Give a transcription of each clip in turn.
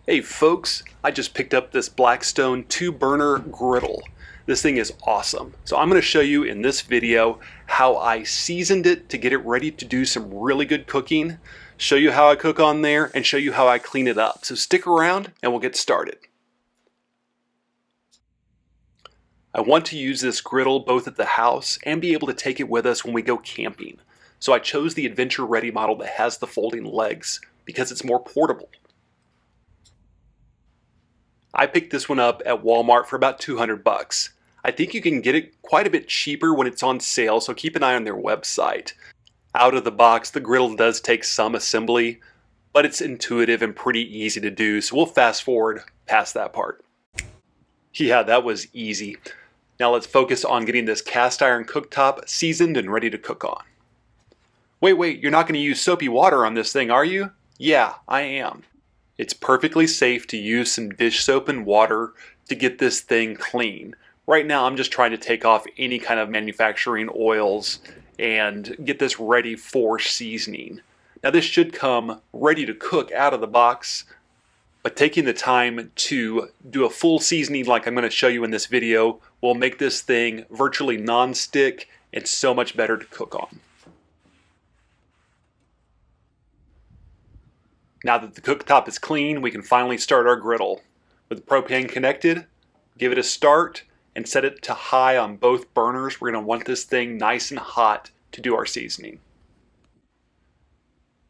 Hey folks, I just picked up this Blackstone 2-burner griddle. This thing is awesome. So I'm going to show you in this video how I seasoned it to get it ready to do some really good cooking, show you how I cook on there, and show you how I clean it up. So stick around and we'll get started. I want to use this griddle both at the house and be able to take it with us when we go camping. So I chose the Adventure Ready model that has the folding legs because it's more portable. I picked this one up at Walmart for about 200 bucks. I think you can get it quite a bit cheaper when it's on sale, so keep an eye on their website. Out of the box, the griddle does take some assembly, but it's intuitive and pretty easy to do, so we'll fast forward past that part. Yeah, that was easy. Now let's focus on getting this cast iron cooktop seasoned and ready to cook on. Wait, you're not going to use soapy water on this thing, are you? Yeah, I am. It's perfectly safe to use some dish soap and water to get this thing clean. Right now I'm just trying to take off any kind of manufacturing oils and get this ready for seasoning. Now this should come ready to cook out of the box, but taking the time to do a full seasoning like I'm going to show you in this video will make this thing virtually non-stick and so much better to cook on. Now that the cooktop is clean, we can finally start our griddle. With the propane connected, give it a start and set it to high on both burners. We're going to want this thing nice and hot to do our seasoning.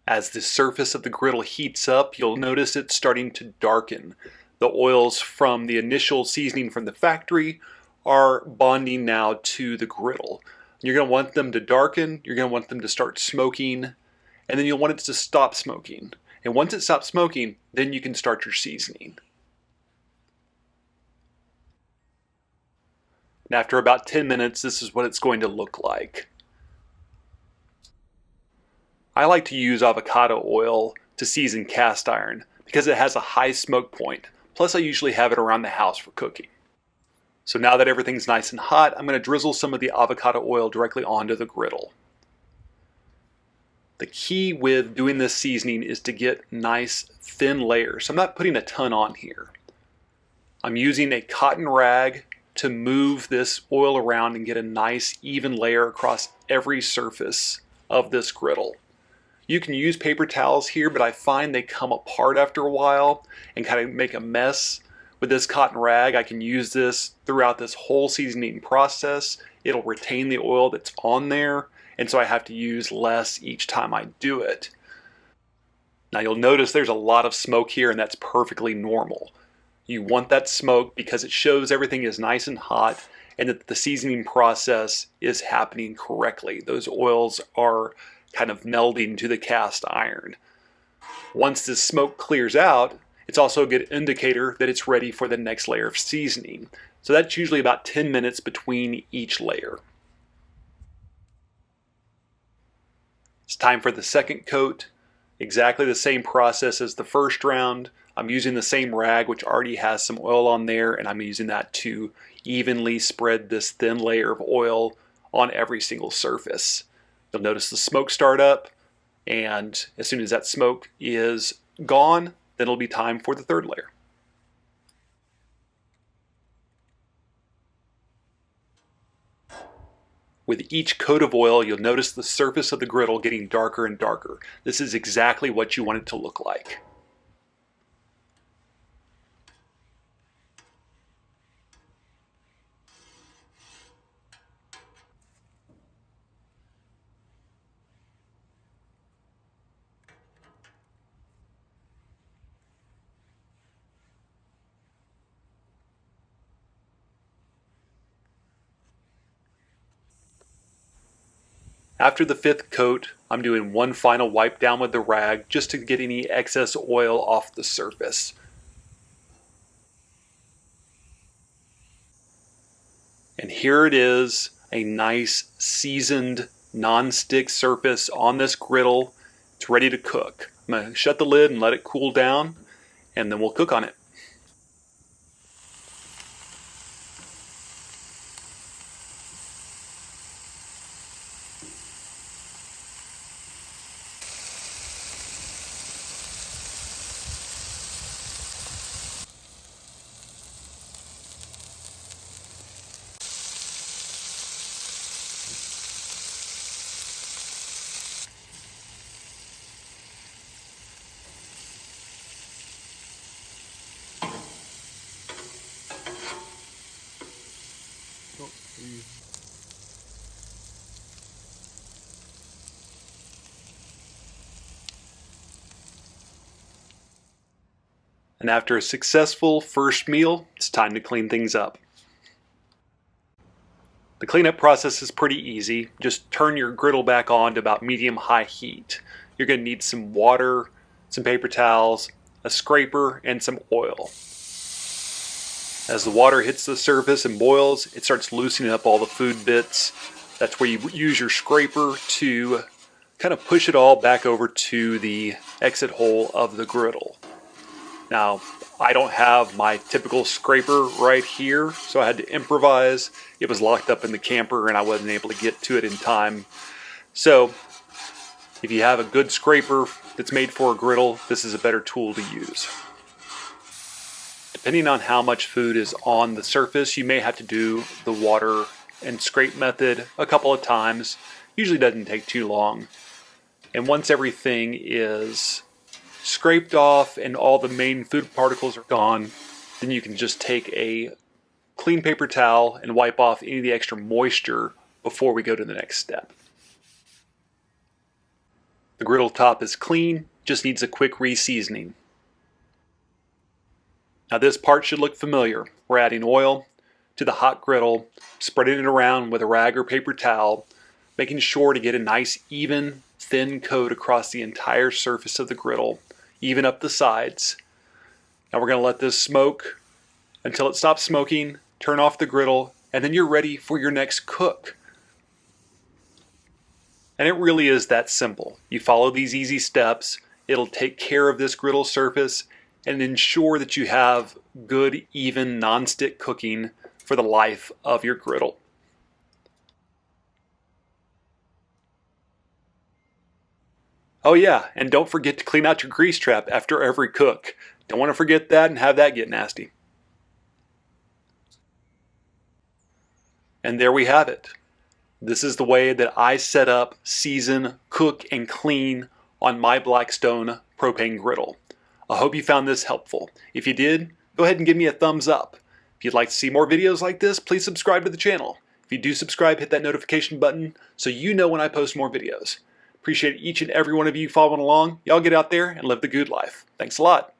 As the surface of the griddle heats up, you'll notice it's starting to darken. The oils from the initial seasoning from the factory are bonding now to the griddle. You're going to want them to darken, you're going to want them to start smoking, and then you'll want it to stop smoking. And once it stops smoking, then you can start your seasoning. And after about 10 minutes, this is what it's going to look like. I like to use avocado oil to season cast iron because it has a high smoke point. Plus I usually have it around the house for cooking. So now that everything's nice and hot, I'm going to drizzle some of the avocado oil directly onto the griddle. The key with doing this seasoning is to get nice thin layers. So I'm not putting a ton on here. I'm using a cotton rag to move this oil around and get a nice even layer across every surface of this griddle. You can use paper towels here, but I find they come apart after a while and kind of make a mess. With this cotton rag, I can use this throughout this whole seasoning process. It'll retain the oil that's on there, and so I have to use less each time I do it. Now you'll notice there's a lot of smoke here, and that's perfectly normal. You want that smoke because it shows everything is nice and hot and that the seasoning process is happening correctly. Those oils are kind of melding to the cast iron. Once the smoke clears out, it's also a good indicator that it's ready for the next layer of seasoning. So that's usually about 10 minutes between each layer. It's time for the second coat. Exactly the same process as the first round. I'm using the same rag which already has some oil on there, and I'm using that to evenly spread this thin layer of oil on every single surface. You'll notice the smoke start up, and as soon as that smoke is gone, then it'll be time for the third layer. With each coat of oil, you'll notice the surface of the griddle getting darker and darker. This is exactly what you want it to look like. After the fifth coat, I'm doing one final wipe down with the rag just to get any excess oil off the surface. And here it is, a nice seasoned non-stick surface on this griddle. It's ready to cook. I'm going to shut the lid and let it cool down, and then we'll cook on it. And after a successful first meal, it's time to clean things up. The cleanup process is pretty easy. Just turn your griddle back on to about medium-high heat. You're going to need some water, some paper towels, a scraper, and some oil. As the water hits the surface and boils, it starts loosening up all the food bits. That's where you use your scraper to kind of push it all back over to the exit hole of the griddle. Now, I don't have my typical scraper right here, so I had to improvise. It was locked up in the camper and I wasn't able to get to it in time. So, if you have a good scraper that's made for a griddle, this is a better tool to use. Depending on how much food is on the surface, you may have to do the water and scrape method a couple of times. Usually doesn't take too long. And once everything is scraped off and all the main food particles are gone, then you can just take a clean paper towel and wipe off any of the extra moisture before we go to the next step. The griddle top is clean, just needs a quick re-seasoning. Now this part should look familiar. We're adding oil to the hot griddle, spreading it around with a rag or paper towel, making sure to get a nice even thin coat across the entire surface of the griddle, even up the sides. Now we're going to let this smoke until it stops smoking, turn off the griddle, and then you're ready for your next cook. And it really is that simple. You follow these easy steps, it'll take care of this griddle surface and ensure that you have good, even, non-stick cooking for the life of your griddle. Oh yeah, and don't forget to clean out your grease trap after every cook. Don't want to forget that and have that get nasty. And there we have it. This is the way that I set up, season, cook, and clean on my Blackstone propane griddle. I hope you found this helpful. If you did, go ahead and give me a thumbs up. If you'd like to see more videos like this, please subscribe to the channel. If you do subscribe, hit that notification button so you know when I post more videos. Appreciate each and every one of you following along. Y'all get out there and live the good life. Thanks a lot.